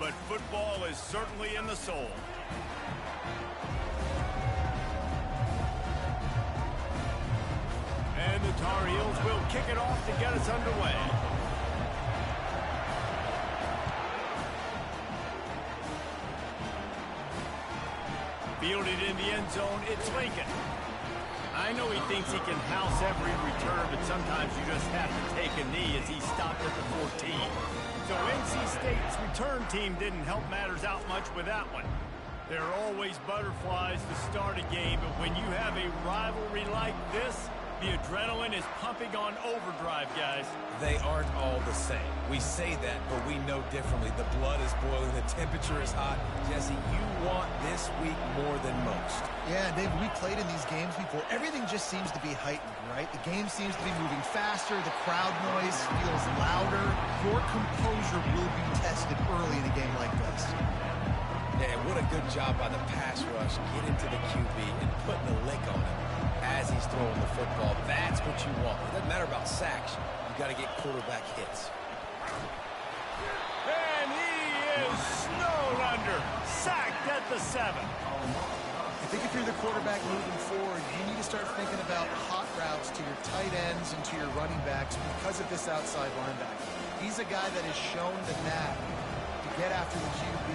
but football is certainly in the soul. And the Tar Heels will kick it off to get us underway. Fielded in the end zone, it's Lincoln. I know he thinks he can house every return, but sometimes you just have to take a knee as he stopped at the 14. So NC State's return team didn't help matters out much with that one. There are always butterflies to start a game, but when you have a rivalry like this, the adrenaline is pumping on overdrive, guys. They aren't all the same. We say that, but we know differently. The blood is boiling. The temperature is hot. Jesse, you want this week more than most. Yeah, Dave, we played in these games before. Everything just seems to be heightened, right? The game seems to be moving faster. The crowd noise feels louder. Your composure will be tested early in a game like this. Yeah, what a good job by the pass rush. Get into the QB and putting a lick on him as he's throwing the football. That's what you want. It doesn't matter about sacks. You got to get quarterback hits. And he is snowed under. Sacked at the 7. I think if you're the quarterback moving forward, you need to start thinking about hot routes to your tight ends and to your running backs because of this outside linebacker. He's a guy that has shown the knack to get after the QB.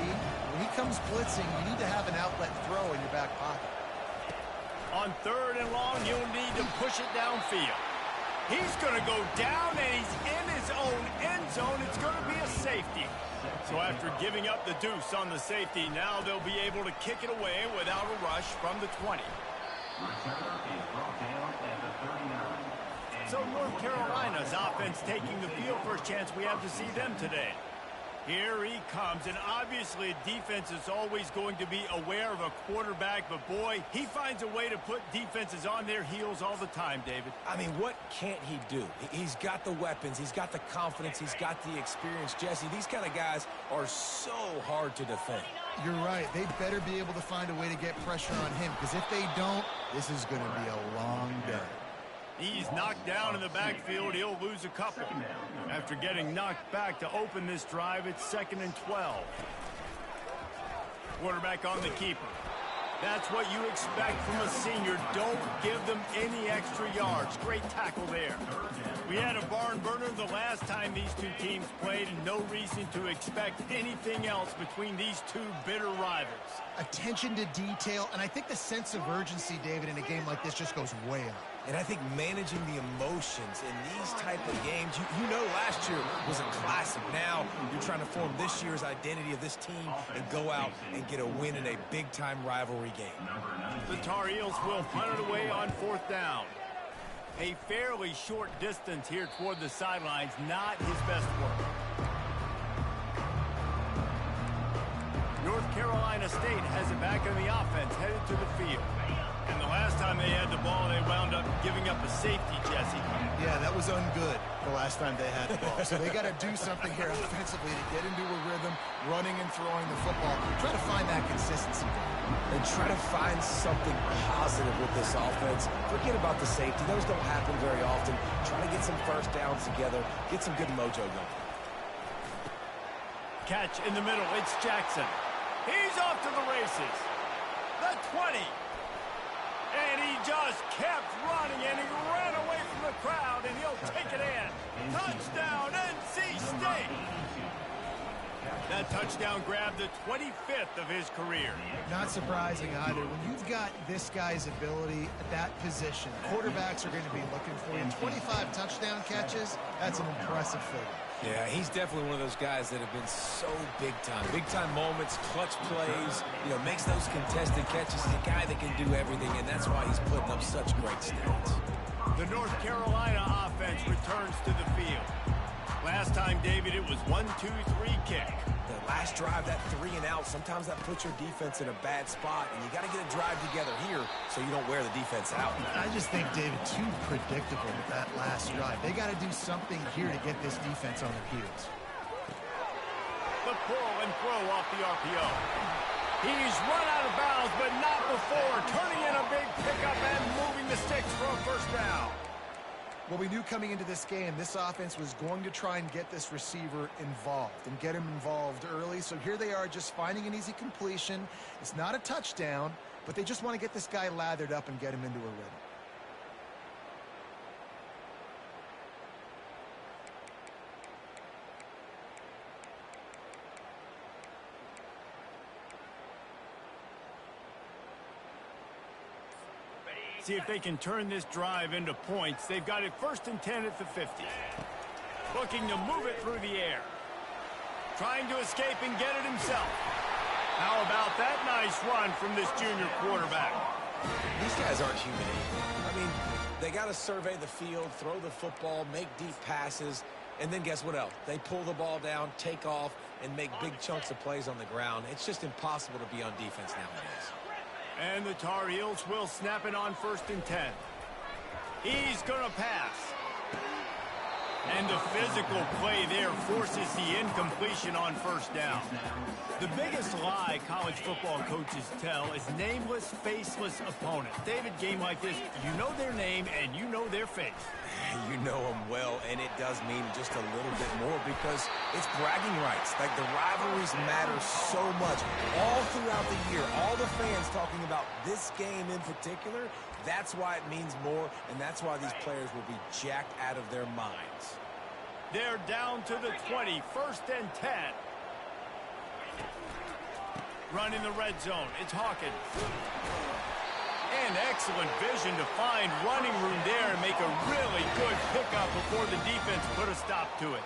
When he comes blitzing, you need to have an outlet throw in your back pocket. On 3rd and long, you'll need to push it downfield. He's going to go down, and he's in his own end zone. It's going to be a safety. So after giving up the deuce on the safety, now they'll be able to kick it away without a rush from the 20. So North Carolina's offense taking the field. First chance we have to see them today. Here he comes, and obviously defense is always going to be aware of a quarterback, but boy, he finds a way to put defenses on their heels all the time, David. I mean, what can't he do? He's got the weapons, he's got the confidence, he's got the experience. Jesse, these kind of guys are so hard to defend. You're right. They better be able to find a way to get pressure on him, because if they don't, this is going to be a long day. He's knocked down in the backfield. He'll lose a couple. After getting knocked back to open this drive, it's 2nd and 12. Quarterback on the keeper. That's what you expect from a senior. Don't give them any extra yards. Great tackle there. We had a barn burner the last time these two teams played, and no reason to expect anything else between these two bitter rivals. Attention to detail, and I think the sense of urgency, David, in a game like this just goes way up. And I think managing the emotions in these type of games, you know last year was a classic. Now you're trying to form this year's identity of this team and go out and get a win in a big-time rivalry game. The Tar Heels will punt it away on 4th down. A fairly short distance here toward the sidelines, not his best work. North Carolina State has it back in the offense, headed to the field. And the last time they had the ball, they wound up giving up a safety, Jesse. Yeah, that was ungood the last time they had the ball. So they got to do something here offensively to get into a rhythm, running and throwing the football. Try to find that consistency. And try to find something positive with this offense. Forget about the safety. Those don't happen very often. Try to get some first downs together. Get some good mojo going. Catch in the middle. It's Jackson. He's off to the races. The 20. And he just kept running, and he ran away from the crowd, and he'll take it in. Touchdown, NC State! That touchdown grabbed the 25th of his career. Not surprising either. When you've got this guy's ability at that position, quarterbacks are going to be looking for him. 25 touchdown catches, that's an impressive figure. Yeah, he's definitely one of those guys that have been so big time. Big time moments, clutch plays, makes those contested catches. He's a guy that can do everything, and that's why he's putting up such great stats. The North Carolina offense returns to the field. Last time, David, it was 1-2-3 kick. The last drive, that 3 and out, sometimes that puts your defense in a bad spot, and you got to get a drive together here so you don't wear the defense out. I just think, David, too predictable with that last drive. They got to do something here to get this defense on their heels. The pull and throw off the RPO. He's run out of bounds, but not before turning in a big pickup and moving the sticks for a first down. Well, we knew coming into this game, this offense was going to try and get this receiver involved and get him involved early. So here they are just finding an easy completion. It's not a touchdown, but they just want to get this guy lathered up and get him into a rhythm. See if they can turn this drive into points. They've got it 1st and 10 at the 50. Looking to move it through the air. Trying to escape and get it himself. How about that nice run from this junior quarterback? These guys aren't human. I mean, they got to survey the field, throw the football, make deep passes, and then guess what else? They pull the ball down, take off, and make big chunks of plays on the ground. It's just impossible to be on defense nowadays. And the Tar Heels will snap it on 1st and 10. He's going to pass. And the physical play there forces the incompletion on 1st down. The biggest lie college football coaches tell is nameless, faceless opponents. David, game like this, you know their name and you know their face. You know them well, and it does mean just a little bit more because it's bragging rights. Like, the rivalries matter so much all throughout the year. All the fans talking about this game in particular, that's why it means more, and that's why these players will be jacked out of their minds. They're down to the 20, 1st and 10. Run in the red zone. It's Hawkins. And excellent vision to find running room there and make a really good pickup before the defense put a stop to it.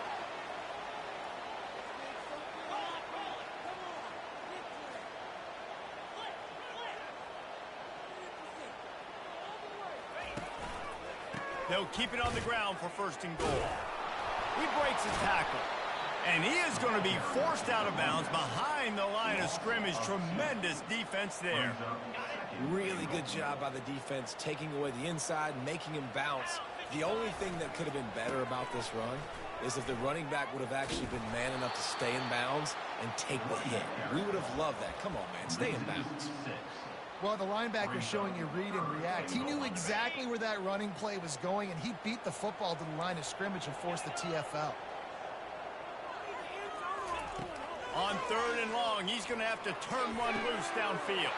They'll keep it on the ground for 1st and goal. He breaks his tackle. And he is going to be forced out of bounds behind the line of scrimmage. Tremendous defense there. Really good job by the defense, taking away the inside, making him bounce. The only thing that could have been better about this run is if the running back would have actually been man enough to stay in bounds and take the hit. We would have loved that. Come on, man, stay in bounds. Well, the linebacker showing you read and react. He knew exactly where that running play was going, and he beat the football to the line of scrimmage and forced the TFL. On 3rd and long, he's going to have to turn one loose downfield.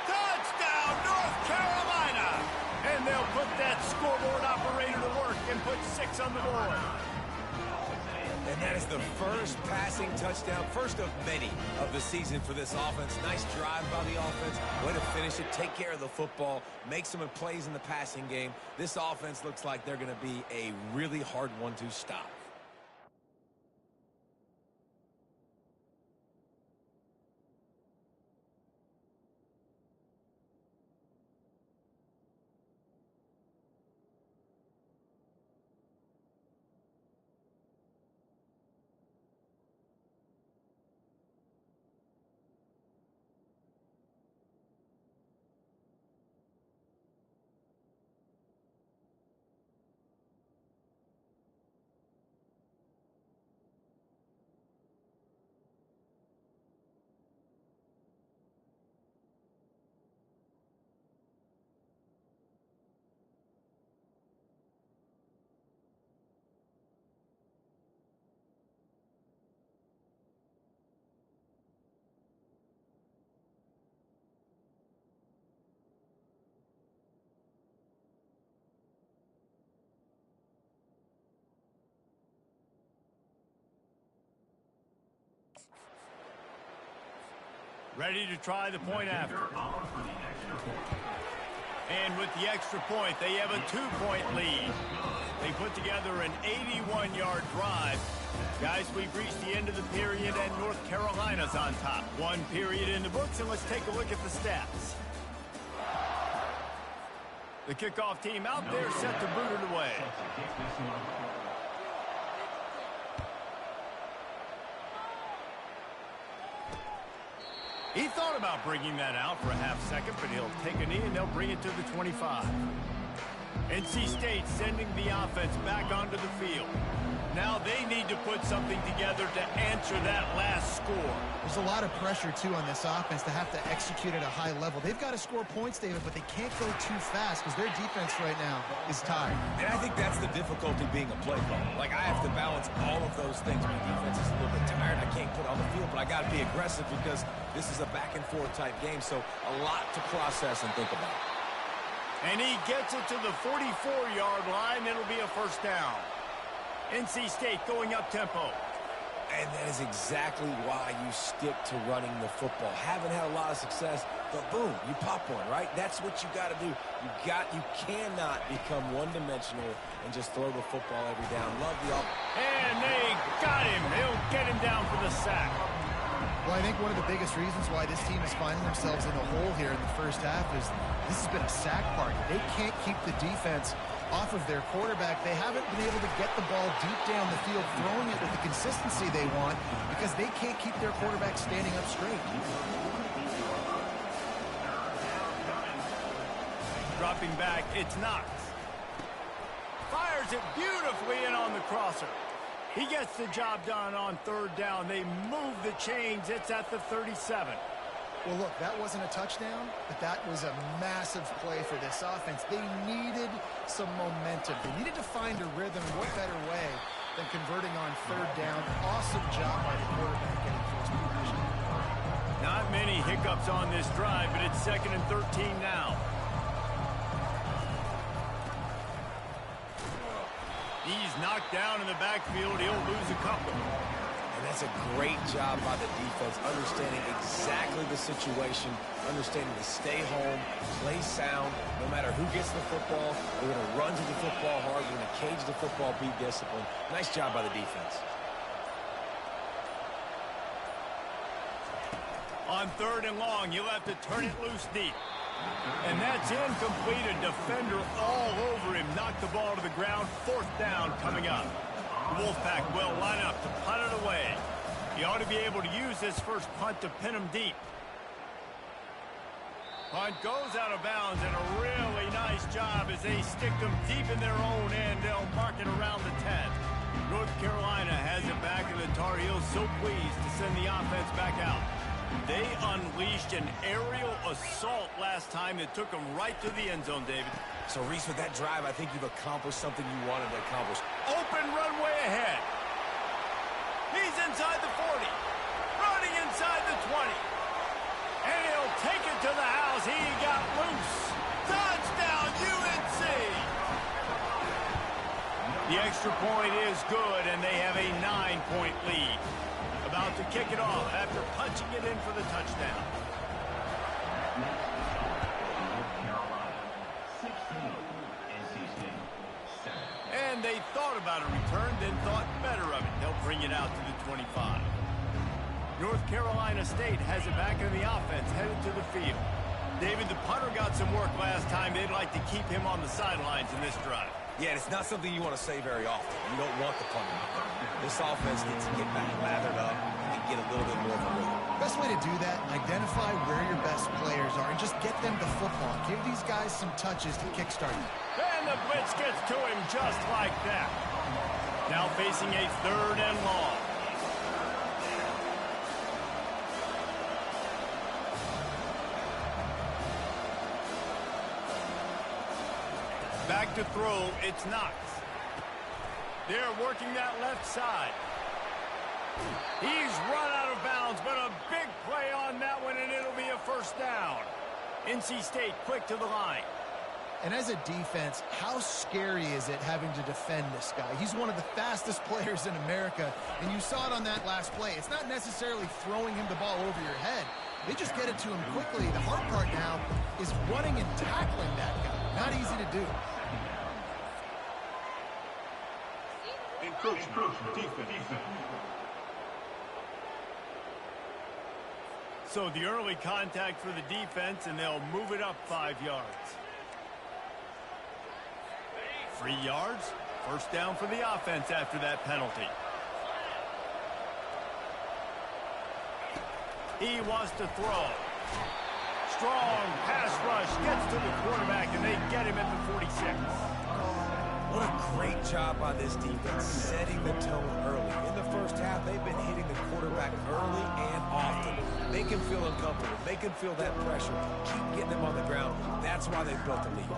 Touchdown, North Carolina! And they'll put that scoreboard operator to work and put 6 on the board. And that is the first passing touchdown, first of many of the season for this offense. Nice drive by the offense. Way to finish it, take care of the football, make some plays in the passing game. This offense looks like they're going to be a really hard one to stop. Ready to try the point after. And with the extra point, they have a 2-point lead. They put together an 81-yard drive. Guys, we've reached the end of the period, and North Carolina's on top. 1 period in the books, and let's take a look at the stats. The kickoff team out there set to boot it away. He thought about bringing that out for a half second, but he'll take a knee and they'll bring it to the 25. NC State sending the offense back onto the field. Now they need to put something together to answer that last score. There's a lot of pressure, too, on this offense to have to execute at a high level. They've got to score points, David, but they can't go too fast because their defense right now is tired. And I think that's the difficulty being a play caller. Like, I have to balance all of those things. My defense is a little bit tired. I can't put on the field, but I got to be aggressive because this is a back-and-forth type game, so a lot to process and think about. And he gets it to the 44-yard line. It'll be a first down. NC State going up-tempo. And that is exactly why you stick to running the football. Haven't had a lot of success, but boom, you pop one, right? That's what you got to do. You cannot become one-dimensional and just throw the football every down. Love the And they got him. They'll get him down for the sack. Well, I think one of the biggest reasons why this team is finding themselves in a hole here in the first half is this has been a sack party. They can't keep the defense off of their quarterback. They haven't been able to get the ball deep down the field, throwing it with the consistency they want because they can't keep their quarterback standing up straight. Dropping back, it's Knox. Fires it beautifully in on the crosser. He gets the job done on third down. They move the chains. It's at the 37. Well, look, that wasn't a touchdown, but that was a massive play for this offense. They needed some momentum. They needed to find a rhythm, and what better way than converting on third down. Awesome job by the quarterback getting close progression. Not many hiccups on this drive, but it's 2nd and 13 now. He's knocked down in the backfield. He'll lose a couple. And that's a great job by the defense, understanding exactly the situation, understanding to stay home, play sound. No matter who gets the football, we're going to run to the football hard. We're going to cage the football, be disciplined. Nice job by the defense. On 3rd and long, you'll have to turn it loose deep. And that's incomplete. A defender all over him. Knocked the ball to the ground. 4th down coming up. The Wolfpack will line up to punt it away. He ought to be able to use this first punt to pin him deep. Punt goes out of bounds, and a really nice job as they stick them deep in their own end. They'll mark it around the 10. North Carolina has it back, and the Tar Heels so pleased to send the offense back out. They unleashed an aerial assault last time that took them right to the end zone, David. So, Reese, with that drive, I think you've accomplished something you wanted to accomplish. Open runway ahead. He's inside the 40. Running inside the 20. And he'll take it to the house. He got loose. Touchdown, UNC. The extra point is good, and they have a 9-point lead. About to kick it off after punching it in for the touchdown. And they thought about a return, then thought better of it. They'll bring it out to the 25. North Carolina State has it back in the offense, headed to the field. David, the punter got some work last time. They'd like to keep him on the sidelines in this drive. Yeah, it's not something you want to say very often. You don't want the punter out there. This offense needs to get back lathered up and get a little bit more of a rhythm. Best way to do that, identify where your best players are and just get them the football. Give these guys some touches to kickstart you. And the blitz gets to him just like that. Now facing a 3rd and long. Back to throw, it's Knox. They're working that left side. He's run out of bounds, but a big play on that one, and it'll be a first down. NC State quick to the line. And as a defense, how scary is it having to defend this guy? He's one of the fastest players in America, and you saw it on that last play. It's not necessarily throwing him the ball over your head. They just get it to him quickly. The hard part now is running and tackling that guy. Not easy to do. Defense. So the early contact for the defense, and they'll move it up 5 yards. 3 yards. First down for the offense after that penalty. He wants to throw. Strong pass rush gets to the quarterback, and they get him at the 46. What a great job by this defense, setting the tone early. In the first half, they've been hitting the quarterback early Make him feel uncomfortable. Make him feel that pressure. Keep getting them on the ground. That's why they've built the lead.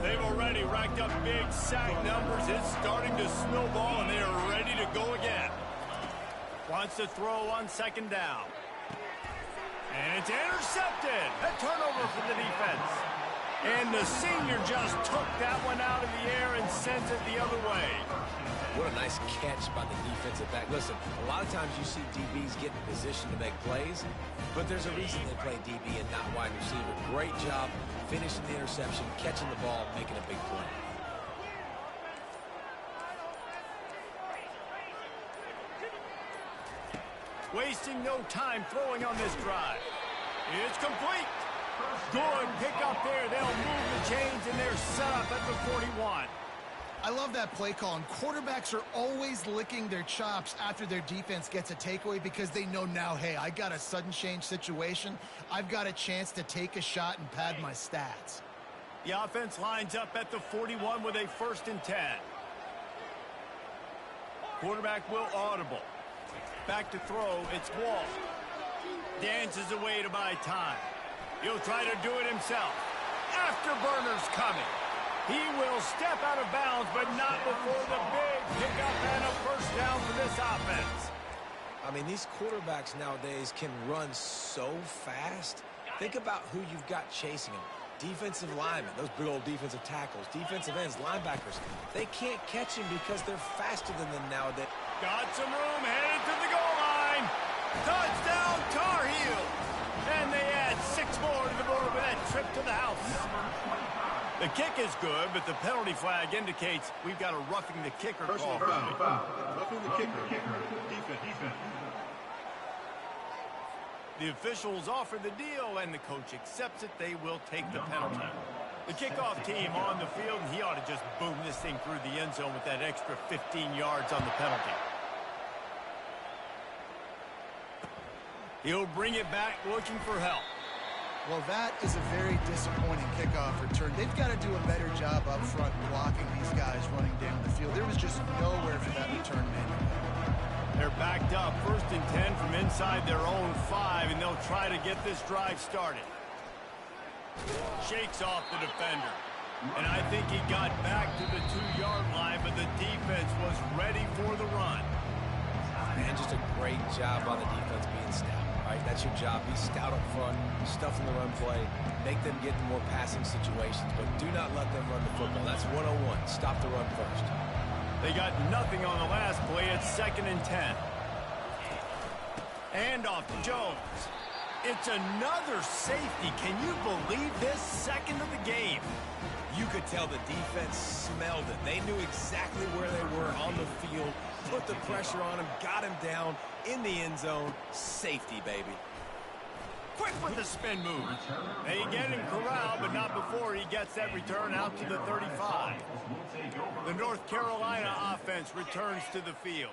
They've already racked up big sack numbers. It's starting to snowball, and they are ready to go again. Wants to throw on second down. And it's intercepted. A turnover for the defense. And the senior just took that one out of the air and sends it the other way. What a nice catch by the defensive back. Listen, a lot of times you see DBs get in position to make plays, but there's a reason they play DB and not wide receiver. Great job finishing the interception, catching the ball, making a big play. Wasting no time throwing on this drive. It's complete. Good pick up there. They'll move the chains, and they're set up at the 41. I love that play call, and quarterbacks are always licking their chops after their defense gets a takeaway because they know now, hey, I got a sudden change situation. I've got a chance to take a shot and pad my stats. The offense lines up at the 41 with a 1st and 10. Quarterback will audible. Back to throw, it's Wall. Dances away to buy time. He'll try to do it himself. Afterburner's coming. He will step out of bounds, but not before the big pickup and a 1st down for this offense. I mean, these quarterbacks nowadays can run so fast. Think about who you've got chasing them. Defensive linemen, those big old defensive tackles, defensive ends, linebackers. They can't catch him because they're faster than them nowadays. Got some room, headed to the goal line. Touchdown, Tar Heel. And they add 6 more to the board with that trip to the house. The kick is good, but the penalty flag indicates we've got a roughing the kicker call. Roughing the kicker. Defense. The officials offer the deal, and the coach accepts it. They will take the penalty. The kickoff team on the field, and he ought to just boom this thing through the end zone with that extra 15 yards on the penalty. He'll bring it back looking for help. Well, that is a very disappointing kickoff return. They've got to do a better job up front blocking these guys running down the field. There was just nowhere for that return man to go. They're backed up, 1st and 10 from inside their own 5, and they'll try to get this drive started. Shakes off the defender. And I think he got back to the 2-yard line, but the defense was ready for the run. Man, just a great job on the defense being stout. Right, that's your job. Be stout up front, stuff in the run play, make them get in more passing situations, but do not let them run the football. That's 101. Stop the run first. They got nothing on the last play. It's 2nd and 10. And off to Jones. It's another safety. Can you believe this? 2nd of the game. You could tell the defense smelled it. They knew exactly where they were on the field, put the pressure on him, got him down in the end zone. Safety, baby. Quick with the spin move. They get him corralled, but not before he gets that return out to the 35. The North Carolina offense returns to the field.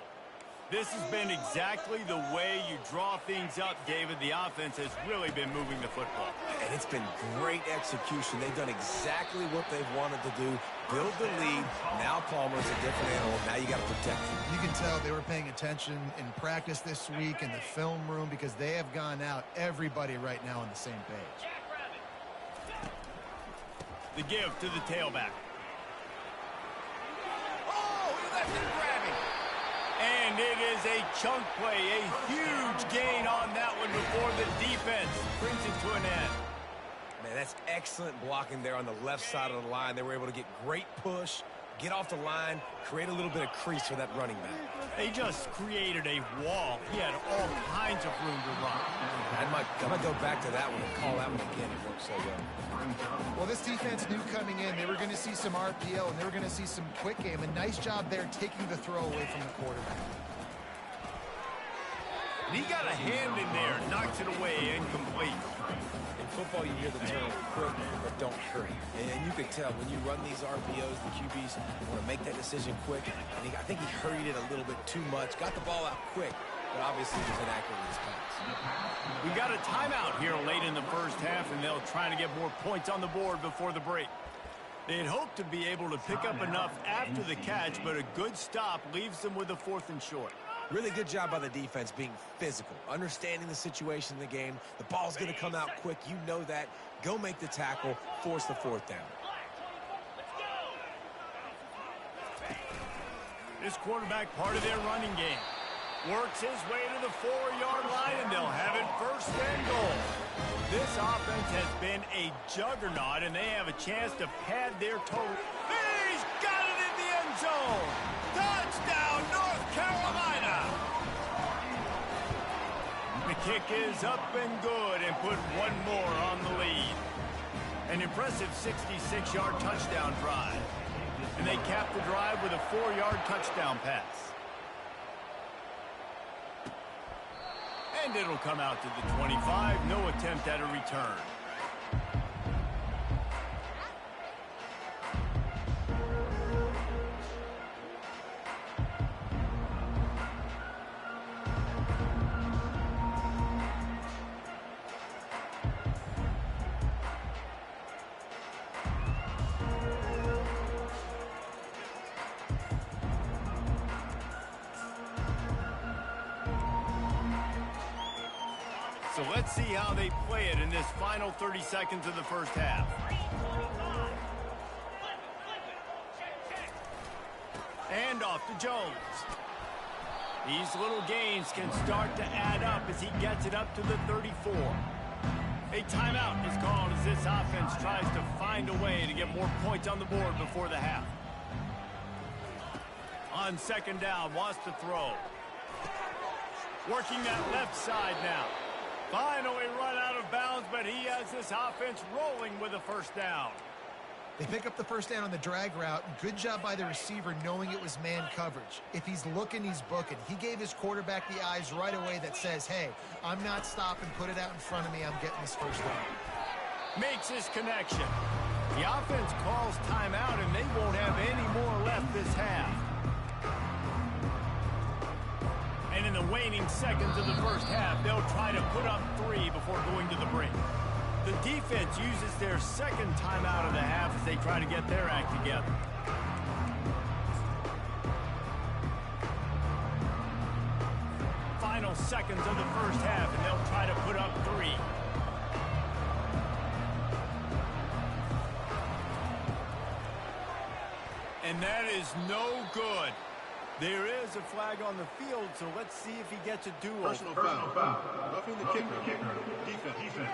This has been exactly the way you draw things up, David. The offense has really been moving the football. And it's been great execution. They've done exactly what they've wanted to do. Build the lead. Now Palmer's a different animal. Now you got to protect him. You can tell they were paying attention in practice this week in the film room because they have gone out, everybody right now on the same page. The give to the tailback. Oh, he left him grabbing. And it is a chunk play, a huge gain on that one before the defense brings it to an end. Man, that's excellent blocking there on the left side of the line. They were able to get great push, get off the line, create a little bit of crease for that running back. They just created a wall. He had all kinds of room to run. I'm going to go back to that one and call that one again. It worked so well. Well, this defense knew coming in they were going to see some RPO and they were going to see some quick game. A nice job there taking the throw away from the quarterback. And he got a hand in there, knocks it away, incomplete. In football, you hear the term quick, but don't hurry. And you can tell when you run these RPOs, the QBs want to make that decision quick. And I think he hurried it a little bit too much, got the ball out quick, but obviously was inaccurate in his pass. We got a timeout here late in the first half, and they'll try to get more points on the board before the break. They'd hoped to be able to pick up enough after the catch, but a good stop leaves them with a 4th and short. Really good job by the defense being physical, understanding the situation in the game. The ball's going to come out quick. You know that. Go make the tackle, force the fourth down. This quarterback, part of their running game, works his way to the 4-yard line, and they'll have it first and goal. This offense has been a juggernaut, and they have a chance to pad their total. He's got it in the end zone. Touchdown, North Carolina. The kick is up and good and put one more on the lead. An impressive 66-yard touchdown drive. And they cap the drive with a 4-yard touchdown pass. And it'll come out to the 25. No attempt at a return. So let's see how they play it in this final 30 seconds of the first half. And off to Jones. These little gains can start to add up as he gets it up to the 34. A timeout is called as this offense tries to find a way to get more points on the board before the half. On second down, wants to throw. Working that left side now. Finally run out of bounds, but he has this offense rolling with a first down. They pick up the first down on the drag route. Good job by the receiver knowing it was man coverage. If he's looking, he's booking. He gave his quarterback the eyes right away that says, hey, I'm not stopping. Put it out in front of me. I'm getting this first down. Makes his connection. The offense calls timeout, and they won't have any more left this half. And in the waning seconds of the first half, they'll try to put up 3 before going to the break. The defense uses their second timeout of the half as they try to get their act together. Final seconds of the first half, and they'll try to put up 3. And that is no good. There is a flag on the field, so let's see if he gets a do-over. Personal foul. Roughing the kicker. Defense.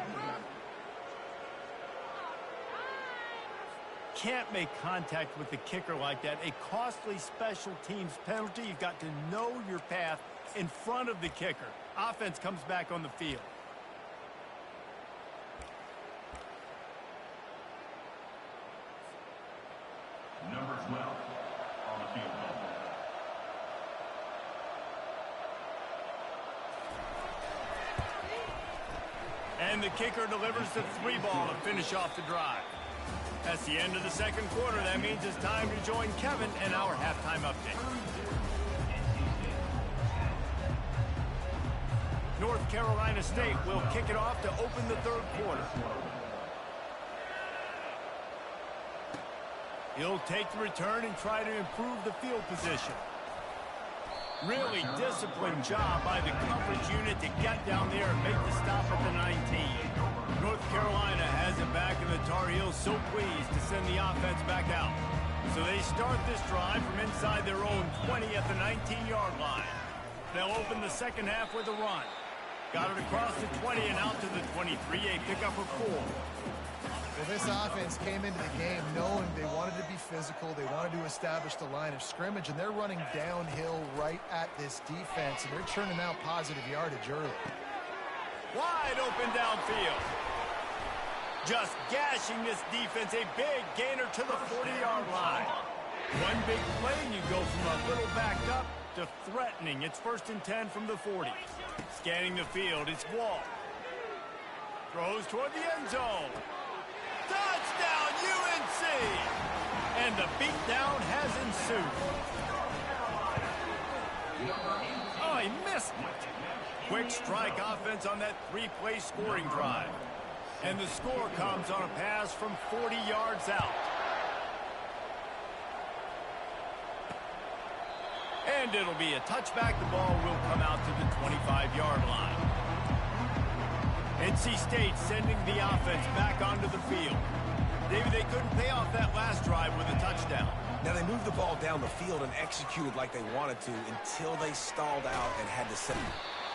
Can't make contact with the kicker like that. A costly special teams penalty. You've got to know your path in front of the kicker. Offense comes back on the field. Number 12 on the field. And the kicker delivers the 3 ball to finish off the drive. That's the end of the second quarter. That means it's time to join Kevin and our halftime update. North Carolina State will kick it off to open the third quarter. He'll take the return and try to improve the field position. Really disciplined job by the coverage unit to get down there and make the stop at the 19. North Carolina has it back, and the Tar Heels so pleased to send the offense back out. So they start this drive from inside their own 20 at the 19-yard line. They'll open the second half with a run. Got it across the 20 and out to the 23, a pickup of 4. Well, this offense came into the game knowing they wanted to be physical. They wanted to establish the line of scrimmage, and they're running downhill right at this defense, and they're churning out positive yardage early. Wide open downfield. Just gashing this defense. A big gainer to the 40-yard line. One big play, and you go from a little backed up to threatening. It's 1st and 10 from the 40. Scanning the field, it's Wall. Throws toward the end zone. Touchdown, UNC! And the beatdown has ensued. Oh, he missed it. Quick strike offense on that 3-play scoring drive. And the score comes on a pass from 40 yards out. And it'll be a touchback. The ball will come out to the 25-yard line. NC State sending the offense back onto the field. David, they couldn't pay off that last drive with a touchdown. Now, they moved the ball down the field and executed like they wanted to until they stalled out and had to set.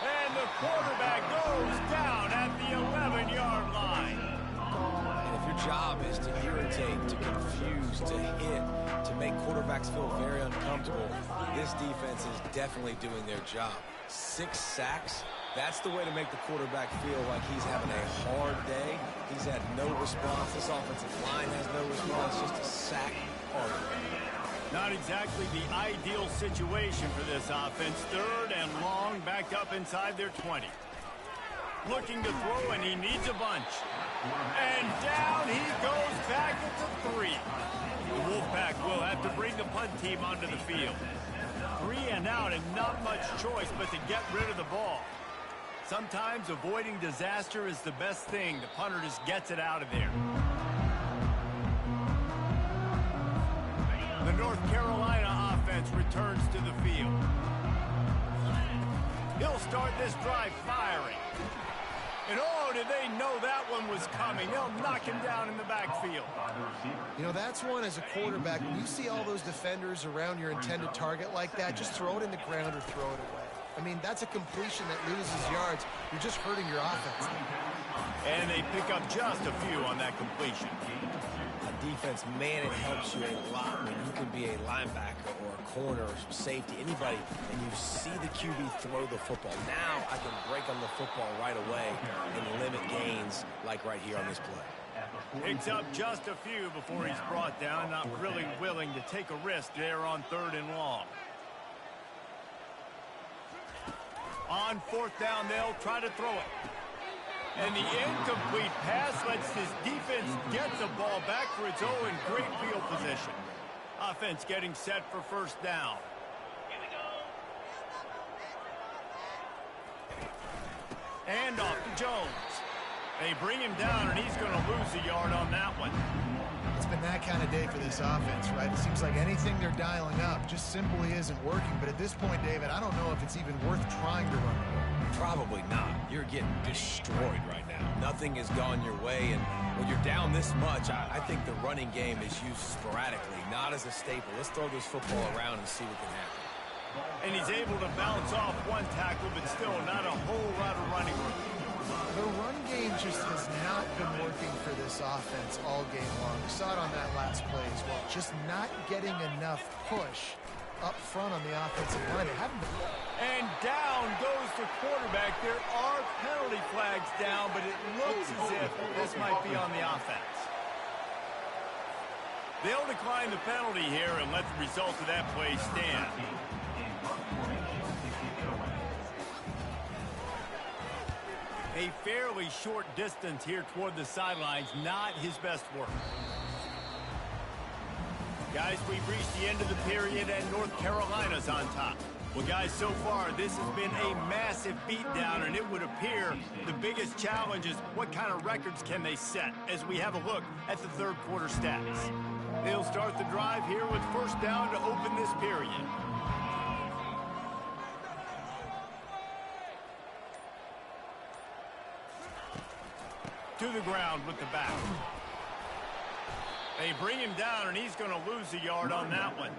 And the quarterback goes down at the 11-yard line. And if your job is to irritate, to confuse, to hit, to make quarterbacks feel very uncomfortable, this defense is definitely doing their job. 6 sacks. That's the way to make the quarterback feel like he's having a hard day. He's had no response. This offensive line has no response, just a sack artery. Not exactly the ideal situation for this offense. 3rd and long, back up inside their 20. Looking to throw, and he needs a bunch. And down he goes back at the 3. The Wolfpack will have to bring the punt team onto the field. 3 and out, and not much choice but to get rid of the ball. Sometimes avoiding disaster is the best thing. The punter just gets it out of there. The North Carolina offense returns to the field. He'll start this drive firing. And oh, did they know that one was coming? They'll knock him down in the backfield. You know, that's one as a quarterback. When you see all those defenders around your intended target like that, just throw it in the ground or throw it away. I mean, that's a completion that loses yards. You're just hurting your offense. And they pick up just a few on that completion. Defense, man, it helps you a lot when you can be a linebacker or a corner or safety, anybody, and you see the QB throw the football. Now I can break on the football right away and limit gains like right here on this play. Picks up just a few before he's brought down, not really willing to take a risk there on 3rd and long. On 4th down, they'll try to throw it. And the incomplete pass lets this defense get the ball back for its own in great field position. Offense getting set for 1st down. And off to Jones. They bring him down, and he's going to lose a yard on that one. It's been that kind of day for this offense, right? It seems like anything they're dialing up just simply isn't working. But at this point, David, I don't know if it's even worth trying to run the ball. Probably not. You're getting destroyed right now. Nothing has gone your way, and when you're down this much, I think the running game is used sporadically, not as a staple. Let's throw this football around and see what can happen. And he's able to bounce off one tackle, but still not a whole lot of running room. The run game just has not been working for this offense all game long. We saw it on that last play as well. Just not getting enough push up front on the offensive line. They haven't been. And down goes the quarterback. There are penalty flags down, but it looks as if this might be on the offense. They'll decline the penalty here and let the result of that play stand. A fairly short distance here toward the sidelines, not his best work. Guys, we've reached the end of the period, and North Carolina's on top. Well, guys, so far, this has been a massive beatdown, and it would appear the biggest challenge is what kind of records can they set as we have a look at the 3rd quarter stats. They'll start the drive here with 1st down to open this period. To the ground with the back. They bring him down, and he's going to lose a yard on that one.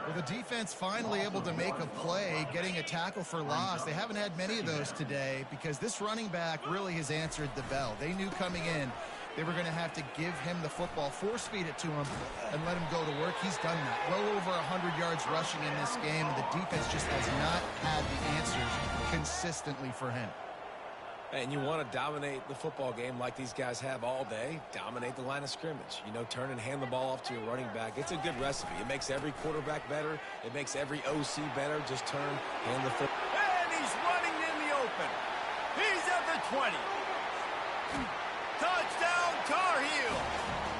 Well, the defense finally able to make a play, getting a tackle for loss. They haven't had many of those today because this running back really has answered the bell. They knew coming in they were going to have to give him the football, force feed it to him, and let him go to work. He's done that. Well over 100 yards rushing in this game, and the defense just has not had the answers consistently for him. And you want to dominate the football game like these guys have all day. Dominate the line of scrimmage. You know, turn and hand the ball off to your running back. It's a good recipe. It makes every quarterback better. It makes every OC better. Just turn, hand the football. And he's running in the open. He's at the 20. Touchdown, Tar Heel.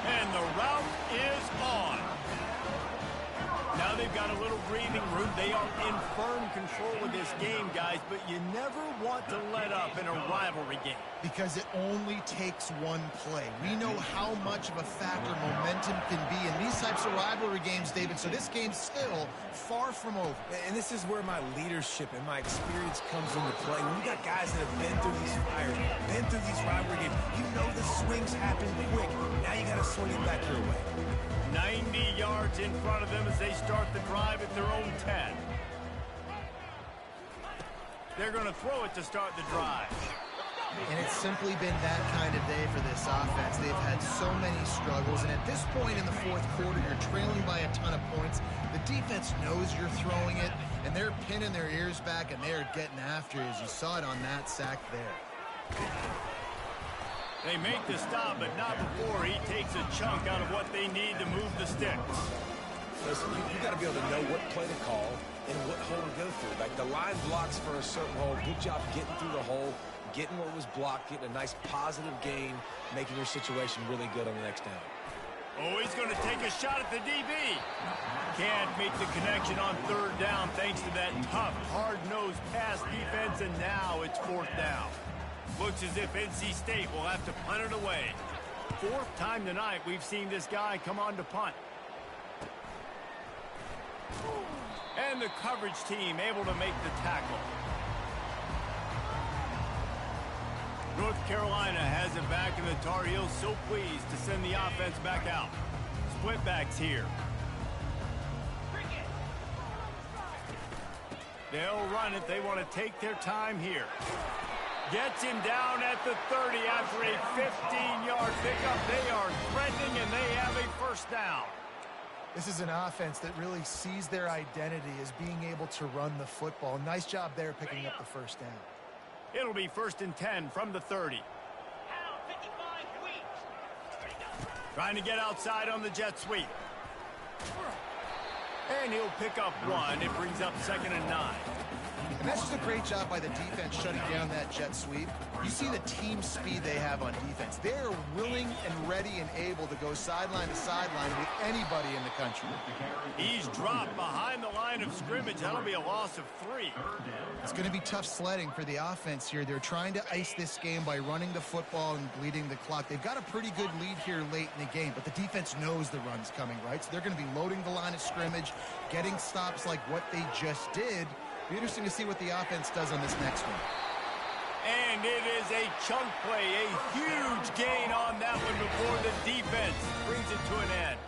And the route is on. Now they've got a little breathing room. They are in firm control of this game, guys, but you never want to let up in a rivalry game. Because it only takes one play. We know how much of a factor momentum can be in these types of rivalry games, David, so this game's still far from over. And this is where my leadership and my experience comes into play. When you got guys that have been through these fires, been through these rivalry games, you know the swings happen quick. Now you got to swing it back your way. 90 yards in front of them as they start the drive at their own 10. They're going to throw it to start the drive. And it's simply been that kind of day for this offense. They've had so many struggles, and at this point in the fourth quarter, you're trailing by a ton of points. The defense knows you're throwing it, and they're pinning their ears back, and they're getting after it, as you saw it on that sack there. They make the stop, but not before he takes a chunk out of what they need to move the sticks. Listen, you got to be able to know what play to call and what hole to go through. Like, the line blocks for a certain hole. Good job getting through the hole, getting what was blocked, getting a nice positive gain, making your situation really good on the next down. Oh, he's going to take a shot at the DB. Can't make the connection on third down thanks to that tough, hard-nosed pass defense, and now it's fourth down. Looks as if NC State will have to punt it away. Fourth time tonight we've seen this guy come on to punt. And the coverage team able to make the tackle. North Carolina has it back, and the Tar Heels so pleased to send the offense back out. Split backs here. They'll run it. They want to take their time here. Gets him down at the 30 after a 15-yard pickup. They are threatening, and they have a first down. This is an offense that really sees their identity as being able to run the football. Nice job there picking up the first down. It'll be 1st and 10 from the 30. Trying to get outside on the jet sweep. And he'll pick up one. It brings up 2nd and 9. And that's just a great job by the defense shutting down that jet sweep. You see the team speed they have on defense. They're willing and ready and able to go sideline to sideline with anybody in the country. He's dropped behind the line of scrimmage. That'll be a loss of 3. It's going to be tough sledding for the offense here. They're trying to ice this game by running the football and bleeding the clock. They've got a pretty good lead here late in the game, but the defense knows the run's coming, right? So they're going to be loading the line of scrimmage, getting stops like what they just did. Be interesting to see what the offense does on this next one. And it is a chunk play, a huge gain on that one before the defense brings it to an end.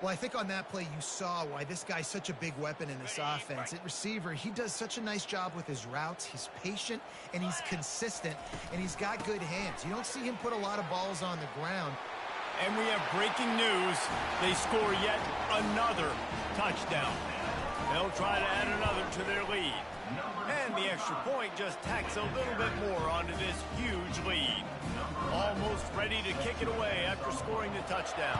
Well, I think on that play you saw why this guy's such a big weapon in this offense. At receiver, he does such a nice job with his routes. He's patient, and he's consistent, and he's got good hands. You don't see him put a lot of balls on the ground. And we have breaking news. They score yet another touchdown. They'll try to add another to their lead. And the extra point just tacks a little bit more onto this huge lead. Almost ready to kick it away after scoring the touchdown.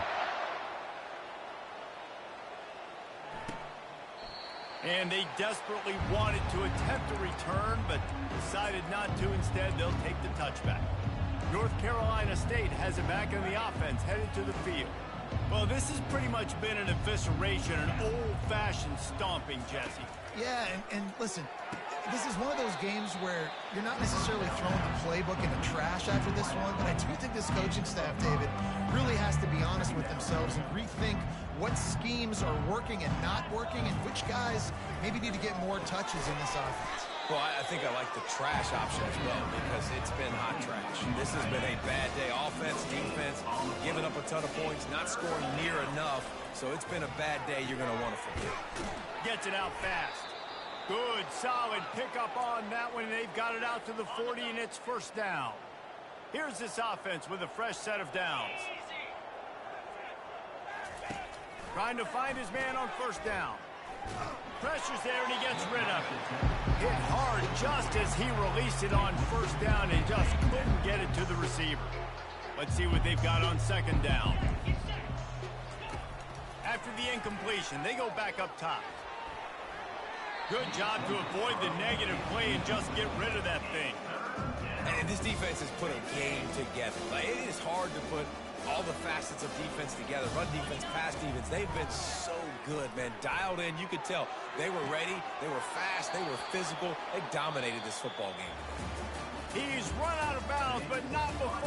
And they desperately wanted to attempt a return, but decided not to. Instead, they'll take the touchback. North Carolina State has it back in the offense, headed to the field. Well, this has pretty much been an evisceration, an old-fashioned stomping, Jesse. Yeah, and listen, this is one of those games where you're not necessarily throwing the playbook in the trash after this one, but I do think this coaching staff, David, really has to be honest with themselves and rethink what schemes are working and not working, and which guys maybe need to get more touches in this offense. Well, I think I like the trash option as well, because it's been hot trash. This has been a bad day. Offense, defense, giving up a ton of points, not scoring near enough. So it's been a bad day you're going to want to forget. Gets it out fast. Good, solid pickup on that one. They've got it out to the 40, and it's first down. Here's this offense with a fresh set of downs. Trying to find his man on first down. Pressure's there, and he gets rid of it. Hit hard just as he released it on first down, and just couldn't get it to the receiver. Let's see what they've got on second down. After the incompletion, they go back up top. Good job to avoid the negative play and just get rid of that thing. And this defense has put a game together. Like, it is hard to put all the facets of defense together. Run defense, pass defense. They've been so good, man. Dialed in, you could tell. They were ready, they were fast, they were physical. They dominated this football game. He's run out of bounds, but not before.